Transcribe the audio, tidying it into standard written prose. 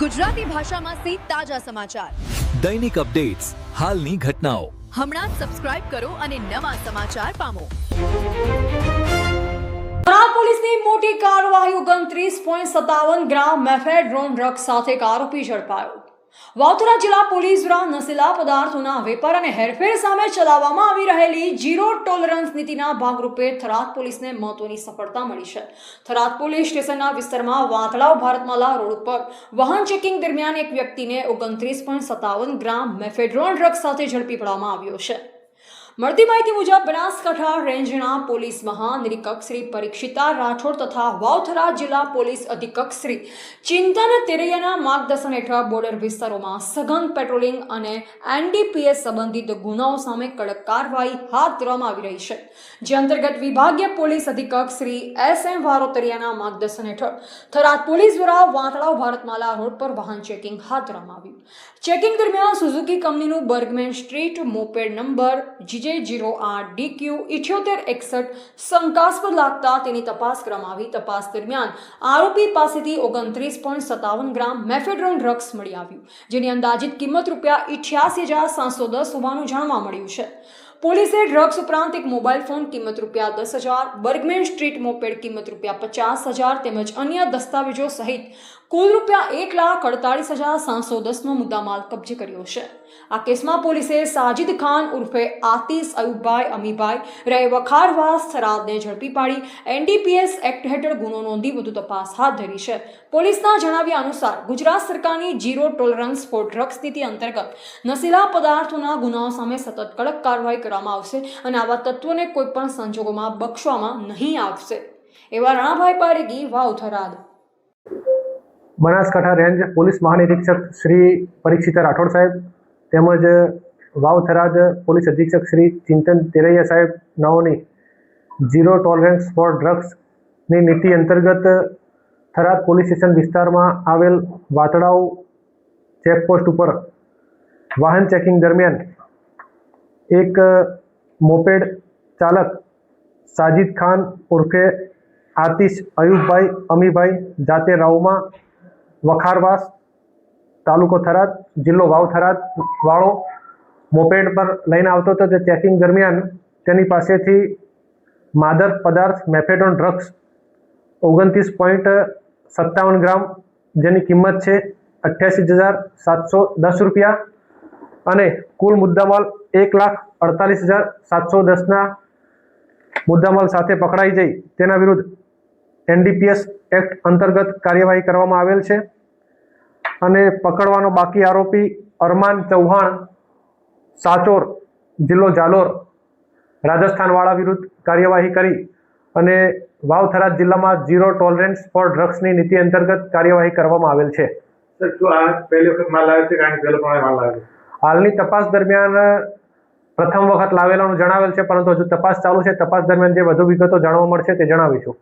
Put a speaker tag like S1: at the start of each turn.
S1: ગુજરાતી ભાષામાં સે તાજા સમાચાર,
S2: દૈનિક અપડેટ્સ, હાલની ઘટનાઓ.
S1: હમણાં જ સબસ્ક્રાઇબ કરો અને નવા સમાચાર પામો.
S3: થરાદ પોલીસની મોટી કાર્યવાહી 29.57 ગ્રામ મેફેડ્રોન ડ્રગ્સ સાથે એક આરોપી ઝડપાયો. વાવથરા જિલ્લા પોલીસ દ્વારા નશીલા પદાર્થોના વેપાર અને હેરફેર સામે ચલાવવામાં આવી રહેલી ઝીરો ટોલરન્સ નીતિના ભાગરૂપે થરાદ પોલીસને મહત્વની સફળતા મળી છે. થરાદ પોલીસ સ્ટેશનના વિસ્તારમાં વાતળાવ ભારતમાલા રોડ પર વાહન ચેકિંગ દરમિયાન એક વ્યક્તિને 29.57 ગ્રામ મેફેડ્રોન ડ્રગ્સ સાથે ઝડપી પાડવામાં આવ્યો છે. મળતી માહિતી મુજબ બનાસકાંઠા રેન્જના પોલીસ મહાનિરીક્ષક શ્રી પરીક્ષિતા રાઠોડ તથા વાવથરા જિલ્લા પોલીસ અધિક્ષક શ્રી ચિંતન તેરૈયાના માર્ગદર્શન હેઠળ બોર્ડર વિસ્તારોમાં સઘન પેટ્રોલિંગ અને એનડીપીએસ સંબંધિત ગુનાઓ સામે કડક કાર્યવાહી હાથ ધરવામાં આવી રહી છે. જે અંતર્ગત વિભાગીય પોલીસ અધિક્ષક શ્રી SM વારોતરિયાના માર્ગદર્શન હેઠળ થરાદ પોલીસ દ્વારા વાતળાવ ભારતમાલા રોડ પર વાહન ચેકિંગ હાથ ધરવામાં આવ્યું. ચેકિંગ દરમિયાન સુઝુકી કંપનીનું Burgman street moped number J08DQ 7861 શંકાસ્પદ લાગતા તેની તપાસ કરવામાં આવી. તપાસ દરમિયાન આરોપી પાસેથી 29.57 ગ્રામ મેફેડ્રોન ડ્રગ્સ મળી આવ્યું, જેની અંદાજિત કિંમત ₹88,710 હોવાનું જાણવા મળ્યું છે. પોલીસે ડ્રગ્સ ઉપરાંત એક મોબાઈલ ફોન કિંમત ₹10,000, બર્ગમેન સ્ટ્રીટ મોપેડ કિંમત ₹50,000 તેમજ અન્ય દસ્તાવેજો સહિત કુલ ₹1,48,710 નો મુદ્દામાલ કબજે કર્યો છે. આ કેસમાં પોલીસે સાજિદ ખાન ઉર્ફે આતિશ અયુબભાઈ અમીભાઈ રહે વખારવાસ થરાદને ઝડપી પાડી એનડીપીએસ એક્ટ હેઠળ ગુનો નોંધી વધુ તપાસ હાથ ધરી છે. પોલીસના જણાવ્યા અનુસાર ગુજરાત સરકારની ઝીરો ટોલરન્સ ફોર ડ્રગ્સ નીતિ અંતર્ગત નશીલા પદાર્થોના ગુનાઓ સામે સતત કડક કાર્યવાહી કરવામાં આવશે અને આવા તત્વોને કોઈ પણ સંજોગોમાં બક્ષવામાં નહીં આવશે. એવા રણાભાઈ પારેગી, વાવ, થરાદ.
S4: બનાસકાંઠા રેન્જ પોલીસ મહાનિરીક્ષક શ્રી પરીક્ષિતા રાઠોડ સાહેબ તેમજ વાવ થરાદ પોલીસ અધિક્ષક શ્રી ચિંતન તેરૈયા સાહેબ નાઓની ઝીરો ટોલરન્સ ફોર ડ્રગ્સની નીતિ અંતર્ગત થરાદ પોલીસ સ્ટેશન વિસ્તારમાં આવેલ વાતળાવ ચેકપોસ્ટ ઉપર વાહન ચેકિંગ દરમિયાન એક મોપેડ ચાલક સાજિદ ખાન ઉર્ફે આતિશ અયુબભાઈ અમીભાઈ જાતે રાઉમા વખારવાસ તાલુકો થરાદ જિલ્લો વાવ થરાદ વાળો મોપેડ પર લઈને આવતો હતો. તે ચેકિંગ દરમિયાન તેની પાસેથી માદક પદાર્થ મેફેડ્રોન ડ્રગ્સ 29.57 ગ્રામ જેની કિંમત છે ₹88,710 અને કુલ મુદ્દામાલ ₹1,48,710 મુદ્દામાલ સાથે પકડાઈ જઈ તેના વિરુદ્ધ એનડીપીએસ એક્ટ અંતર્ગત કાર્યવાહી કરવામાં આવેલ છે અને પકડવાનો બાકી આરોપી અરમાન ચૌહાણ સાચોર જિલ્લો જાલોર રાજસ્થાનવાળા વિરુદ્ધ કાર્યવાહી કરી અને વાવ થરાદ જિલ્લામાં ઝીરો ટોલરન્સ ફોર ડ્રગ્સની નીતિ અંતર્ગત કાર્યવાહી કરવામાં આવેલ છે. હાલની તપાસ દરમિયાન પ્રથમ વખત લાવેલાનું જણાવેલ છે, પરંતુ હજુ તપાસ ચાલુ છે. તપાસ દરમિયાન જે વધુ વિગતો જાણવા મળશે તે જણાવીશું.